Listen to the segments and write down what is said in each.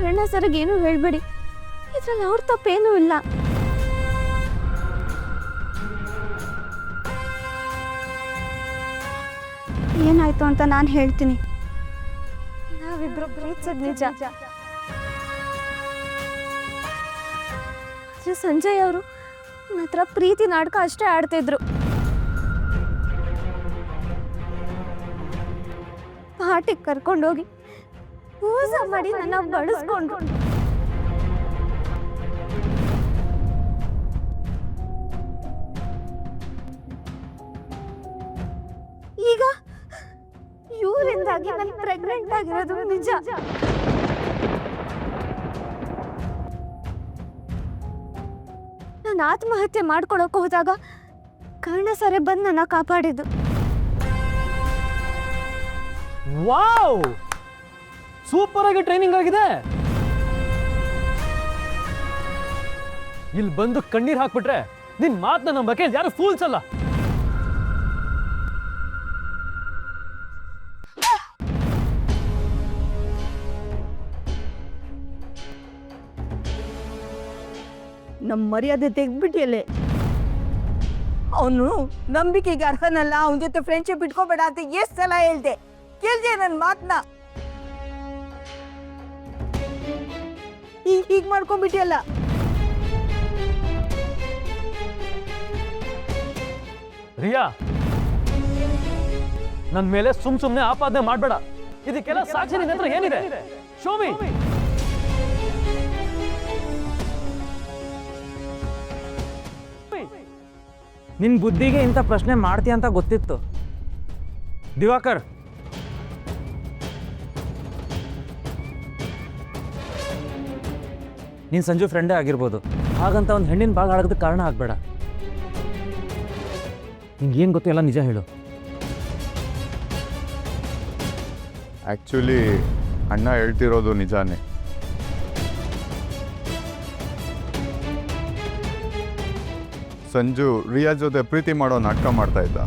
ಕರ್ಣ ಸರ್ಗೆ ಏನೂ ಹೇಳ್ಬೇಡಿ. ಇದ್ರಲ್ಲಿ ಅವ್ರ ತಪ್ಪೇನೂ ಇಲ್ಲ. ಏನಾಯ್ತು ಅಂತ ನಾನು ಹೇಳ್ತೀನಿ. ನಾವಿಬ್ರು ಪ್ರೀತಿಸೋದು ನಿಜ. ಸಂಜಯ್ ಅವರು ನನ್ನ ಹತ್ರ ಪ್ರೀತಿ ನಾಟಕ ಅಷ್ಟೇ ಆಡ್ತಿದ್ರು. ಪಾರ್ಟಿಗೆ ಕರ್ಕೊಂಡೋಗಿ ಮೋಸ ಮಾಡಿ ನನ್ನ ಬಡಿಸ್ಕೊಂಡ್ರು. ಈಗ ಇವರಿಂದಾಗಿ ನಾನು ಪ್ರೆಗ್ನೆಂಟ್ ಆಗಿರೋದು ನಿಜ. ನಾನು ಆತ್ಮಹತ್ಯೆ ಮಾಡ್ಕೊಳಕ್ ಹೋದಾಗ ಕರ್ಣ ಸರೆ ಬಂದು ನನ್ನ ಕಾಪಾಡಿದ್ದು. ವಾವ್, ಸೂಪರ್ ಆಗಿ ಟ್ರೈನಿಂಗ್ ಆಗಿದೆ. ಇಲ್ಲಿ ಬಂದು ಕಣ್ಣೀರ್ ಹಾಕ್ಬಿಟ್ರೆ ನಿನ್ ಮಾತನ್ನ ನಂಬಕ್ಕೆ ಯಾರು ಫೂಲ್ಸ್ ಅಲ್ಲ. ನಮ್ಮ ಮರ್ಯಾದೆ ತೆಗ್ದ್ಬಿಟ್ಟಿಯಲ್ಲೇ. ಅವನು ನಂಬಿಕೆಗೆ ಅರ್ಹನಲ್ಲ, ಅವನ ಜೊತೆ ಫ್ರೆಂಡ್ಶಿಪ್ ಇಟ್ಕೋಬೇಡ ಅಂತ ಎಷ್ಟು ಸಲ ಹೇಳ್ದೆ, ಕೇಳ್ದೆ ನನ್ನ ಮಾತನ್ನ. ಹೀಗೆ ಮಾಡ್ಕೊಂಡ್ಬಿಟ್ಟಿಯಲ್ಲ. ರಿಯಾ, ನನ್ ಮೇಲೆ ಸುಮ್ನೆ ಆಪಾದನೆ ಮಾಡ್ಬೇಡ. ಇದಕ್ಕೆಲ್ಲ ಸಾಕ್ಷಿ ನಿನ್ನ ಹತ್ರ ಏನಿದೆ? ಶೋಮಿ, ನಿನ್ನ ಬುದ್ಧಿಗೆ ಇಂಥ ಪ್ರಶ್ನೆ ಮಾಡ್ತೀಯ ಅಂತ ಗೊತ್ತಿತ್ತು. ದಿವಾಕರ್, ನೀನು ಸಂಜು ಫ್ರೆಂಡೇ ಆಗಿರ್ಬೋದು, ಹಾಗಂತ ಒಂದು ಹೆಣ್ಣಿನ ಭಾಗ ಆಡೋದಕ್ಕೆ ಕಾರಣ ಆಗಬೇಡ. ನಿಂಗೆ ಏನು ಗೊತ್ತು ಎಲ್ಲ ನಿಜ ಹೇಳು. ಆ್ಯಕ್ಚುಲಿ ಅಣ್ಣ ಹೇಳ್ತಿರೋದು ನಿಜಾನೇ. ಸಂಜು ರಿಯಾ ಜೊತೆ ಪ್ರೀತಿ ಮಾಡೋ ನಾಟಕ ಮಾಡ್ತಾ ಇದ್ದ.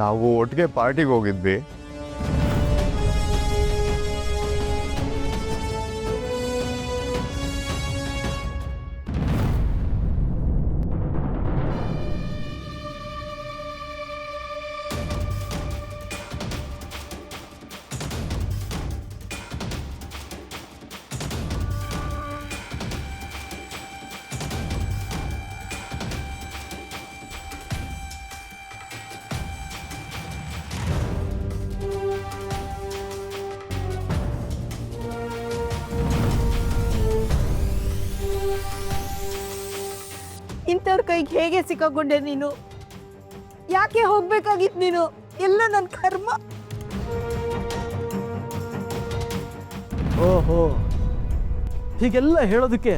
ನಾವು ಒಟ್ಟಿಗೆ ಪಾರ್ಟಿಗೆ ಹೋಗಿದ್ವಿ. ಇಂಥವ್ರ ಕೈಗೆ ಹೇಗೆ ಸಿಕ್ಕಾಕೊಂಡೆ ನೀನು? ಯಾಕೆ ಹೋಗ್ಬೇಕಾಗಿತ್ತು ನೀನು? ಎಲ್ಲ ನನ್ನ ಕರ್ಮ. ಓಹೋ, ಹೀಗೆಲ್ಲ ಹೇಳೋದಕ್ಕೆ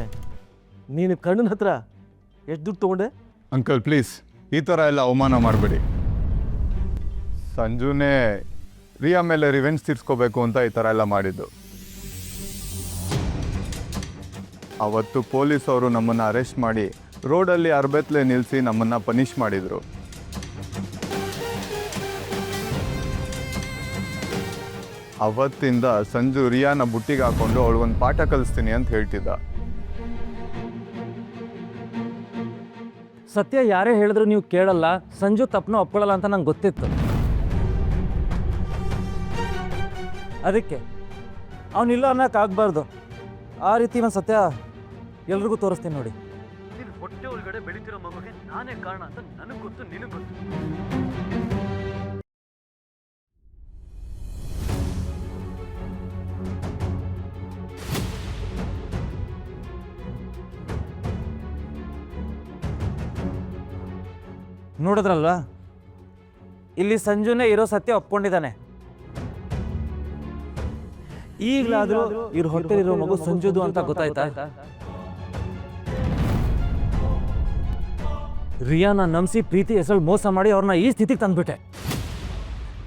ನೀನು ಕಣ್ಣನ ಹತ್ರ ಎಷ್ಟು ದುಡ್ಡು ತಗೊಂಡೆ? ಅಂಕಲ್ ಪ್ಲೀಸ್, ಈ ಥರ ಎಲ್ಲ ಅವಮಾನ ಮಾಡಬೇಡಿ. ಸಂಜುನೇ ರಿಯಾ ಮೇಲೆ ರಿವೆಂಜ್ ತೀರ್ಸ್ಕೋಬೇಕು ಅಂತ ಈ ಥರ ಎಲ್ಲ ಮಾಡಿದ್ದು. ಅವತ್ತು ಪೊಲೀಸವರು ನಮ್ಮನ್ನು ಅರೆಸ್ಟ್ ಮಾಡಿ ರೋಡಲ್ಲಿ ಅರ್ಬೆತ್ಲೆ ನಿಲ್ಲಿಸಿ ನಮ್ಮನ್ನು ಪನಿಷ್ ಮಾಡಿದರು. ಅವತ್ತಿಂದ ಸಂಜು ರಿಯಾನ ಬುಟ್ಟಿಗೆ ಹಾಕೊಂಡು ಅವಳಿಗೊಂದು ಪಾಠ ಕಲಿಸ್ತೀನಿ ಅಂತ ಹೇಳ್ತಿದ್ದ. ಸತ್ಯ ಯಾರೇ ಹೇಳಿದ್ರು ನೀವು ಕೇಳಲ್ಲ, ಸಂಜು ತಪ್ಪನ್ನ ಒಪ್ಕೊಳ್ಳಲ್ಲ ಅಂತ ನಂಗೆ ಗೊತ್ತಿತ್ತು. ಅದಕ್ಕೆ ಅವನಿಲ್ಲ ಅನ್ನೋಕ್ಕಾಗಬಾರ್ದು. ಆ ರೀತಿ ಒಂದು ಸತ್ಯ ಎಲ್ರಿಗೂ ತೋರಿಸ್ತೀನಿ ನೋಡಿ. ಹೊಟ್ಟೆ ಒಳಗಡೆ ಬೆಳೀತಿರೋ ಮಗುಗೆ ನಾನೇ ಕಾರಣ ಅಂತ ನನಗೆ ಗೊತ್ತು, ನಿನಗೆ ಗೊತ್ತು. ನೋಡಿದ್ರಲ್ವಾ, ಇಲ್ಲಿ ಸಂಜುನೇ ಇರೋ ಸತ್ಯ ಒಪ್ಕೊಂಡಿದ್ದಾನೆ. ಈಗಲಾದರೂ ಇವ್ರ ಹೊಟ್ಟೆಲಿರೋ ಮಗು ಸಂಜುದು ಅಂತ ಗೊತ್ತಾಯ್ತಾ? ರಿಯಾನ ನಂಬಿಸಿ ಪ್ರೀತಿ ಹೆಸರು ಮೋಸ ಮಾಡಿ ಅವ್ರನ್ನ ಈ ಸ್ಥಿತಿಗೆ ತಂದ್ಬಿಟ್ಟೆ.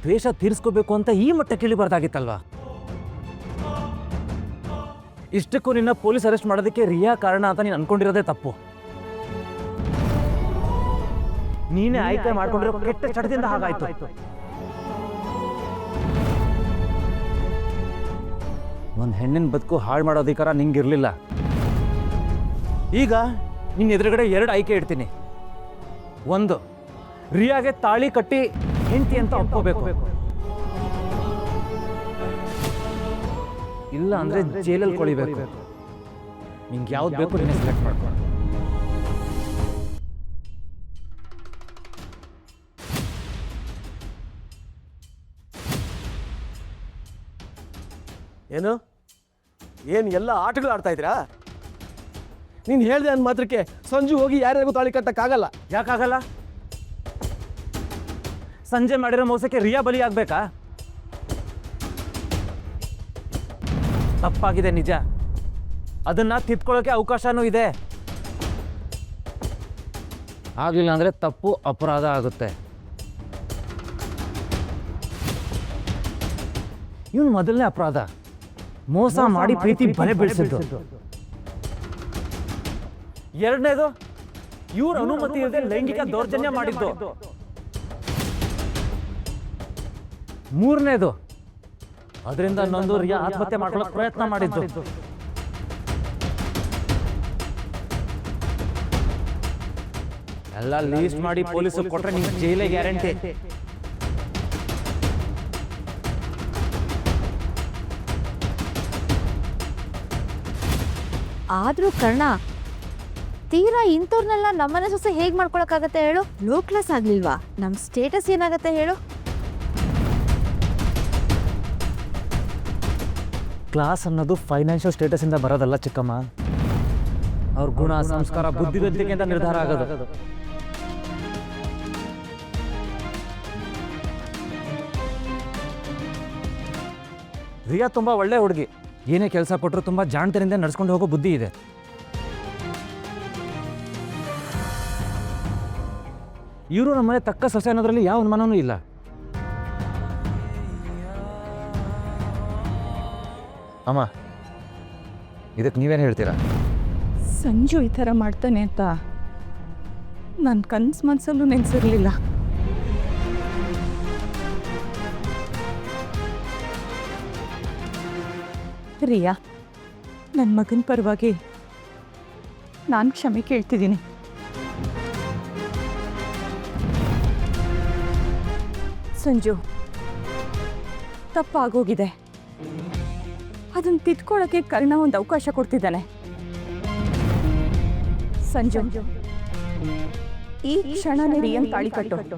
ದ್ವೇಷ ತೀರಿಸ್ಕೋಬೇಕು ಅಂತ ಈ ಮಟ್ಟಕ್ಕೆ ಇಳಿಬಾರ್ದಾಗಿತ್ತಲ್ವಾ? ಇಷ್ಟಕ್ಕೂ ನಿನ್ನ ಪೊಲೀಸ್ ಅರೆಸ್ಟ್ ಮಾಡೋದಕ್ಕೆ ರಿಯಾ ಕಾರಣ ಅಂತ ನೀನು ಅನ್ಕೊಂಡಿರೋದೇ ತಪ್ಪು. ನೀನೇ ಆಯ್ಕೆ ಮಾಡ್ಕೊಂಡಿರೋ ಕೆಟ್ಟ ಚಟದಿಂದ ಹಾಗಾಯ್ತು. ಒಂದು ಹೆಣ್ಣಿನ ಬದುಕು ಹಾಳು ಮಾಡೋ ಅಧಿಕಾರ ನಿಂಗಿರಲಿಲ್ಲ. ಈಗ ನಿನ್ನ ಎದುರುಗಡೆ 2 ಆಯ್ಕೆ ಇಡ್ತೀನಿ. ಒಂದು, ರಿಯಾಗೆ ತಾಳಿ ಕಟ್ಟಿ ಹೆಂಡತಿ ಅಂತ ಒಪ್ಕೋಬೇಕು, ಇಲ್ಲ ಅಂದರೆ ಜೈಲಲ್ಲಿ ಕೊಳಿಬೇಕು. ನಿಂಗೆ ಯಾವ್ದು ಬೇಕು ನೀನೇ ಸೆಲೆಕ್ಟ್ ಮಾಡ್ಕೊ. ಏನು ಎಲ್ಲ ಆಟಗಳು ಆಡ್ತಾ ಇದ್ದೀರಾ? ನೀನು ಹೇಳಿದೆ ಅಂದ ಮಾತ್ರಕ್ಕೆ ಸಂಜು ಹೋಗಿ ಯಾರ್ಯಾರಿಗೂ ತಾಳಿ ಕಟ್ಟಕ್ಕಾಗಲ್ಲ. ಯಾಕಾಗಲ್ಲ? ಸಂಜೆ ಮಾಡಿರೋ ಮೋಸಕ್ಕೆ ರಿಯಾ ಬಲಿ ಆಗ್ಬೇಕಾ? ತಪ್ಪಾಗಿದೆ ನಿಜ, ಅದನ್ನ ತಿದ್ಕೊಳ್ಳೋಕೆ ಅವಕಾಶನೂ ಇದೆ. ಆಗಲಿಲ್ಲ ಅಂದರೆ ತಪ್ಪು ಅಪರಾಧ ಆಗುತ್ತೆ. ಇವನು ಮೊದಲನೇ ಅಪರಾಧ, ಮೋಸ ಮಾಡಿ ಪ್ರೀತಿ ಬಲೆ ಬೀಳಿಸಿದ್ದು. ಎರಡನೇದು, ಇವ್ರ ಅನುಮತಿ ಇಲ್ಲದೆ ಲೈಂಗಿಕ ದೌರ್ಜನ್ಯ ಮಾಡಿದ್ದು. ಮೂರನೇದು, ಅದರಿಂದ ನೊಂದು ರಿಯಾ ಆತ್ಮಹತ್ಯೆ ಮಾಡ್ಕೊಳ್ಳೋಕೆ ಪ್ರಯತ್ನ ಮಾಡಿದ್ದು. ಎಲ್ಲ ಲೀಸ್ಟ್ ಮಾಡಿ ಪೊಲೀಸರು ಕೊಟ್ರೆ ನಿಮ್ಗೆ ಜೈಲೇ ಗ್ಯಾರಂಟಿ. ಆದ್ರೂ ಕರ್ಣ, ತೀರಾ ಇಂಥವ್ರನ್ನೆಲ್ಲ ನಮ್ಮನೆ ಸೊಸೆ ಹೇಗ್ ಮಾಡ್ಕೊಳಕ್ಕಾಗತ್ತೆ ಹೇಳು? ಲೋ ಕ್ಲಾಸ್ ಆಗ್ಲಿಲ್ವಾ? ನಮ್ ಸ್ಟೇಟಸ್ ಏನಾಗತ್ತೆ ಹೇಳು? ಕ್ಲಾಸ್ ಅನ್ನೋದು ಫೈನಾನ್ಷಿಯಲ್ ಸ್ಟೇಟಸ್ ಇಂದ ಬರೋದಲ್ಲ ಚಿಕ್ಕಮ್ಮ. ಅವ್ರ ಗುಣ, ಸಂಸ್ಕಾರ, ಬುದ್ಧಿವಂತಿಕೆಯಿಂದ ನಿರ್ಧಾರ ಆಗೋದು. ರಿಯಾ ತುಂಬ ಒಳ್ಳೆ ಹುಡುಗಿ, ಏನೇ ಕೆಲಸ ಕೊಟ್ಟರು ತುಂಬ ಜಾಣತನದಿಂದ ನಡ್ಸ್ಕೊಂಡು ಹೋಗೋ ಬುದ್ಧಿ ಇದೆ. ಇವರು ನಮ್ಮನೆ ತಕ್ಕ ಸೊಸೆ ಅನ್ನೋದ್ರಲ್ಲಿ ಯಾವ ಅನುಮಾನವೂ ಇಲ್ಲ. ಅಮ್ಮ, ಇದಕ್ಕೆ ನೀವೇನು ಹೇಳ್ತೀರಾ? ಸಂಜು ಈ ಥರ ಮಾಡ್ತಾನೆ ಅಂತ ನನ್ನ ಕನಸು ಮನಸ್ಸಲ್ಲೂ ನೆನೆಸಿರಲಿಲ್ಲ. ರಿಯಾ, ನನ್ನ ಮಗನ ಪರವಾಗಿ ನಾನು ಕ್ಷಮೆ ಕೇಳ್ತಿದ್ದೀನಿ. ಸಂಜು, ತಪ್ಪಾಗೋಗಿದೆ, ಅದನ್ನು ತಿದ್ಕೊಳ್ಳೋಕ್ಕೆ ಕರ್ಣ ಒಂದು ಅವಕಾಶ ಕೊಡ್ತಿದ್ದಾನೆ. ಸಂಜು, ಈ ಕ್ಷಣನೇ ರಿಯನ್ ತಾಳಿ ಕಟ್ಟು.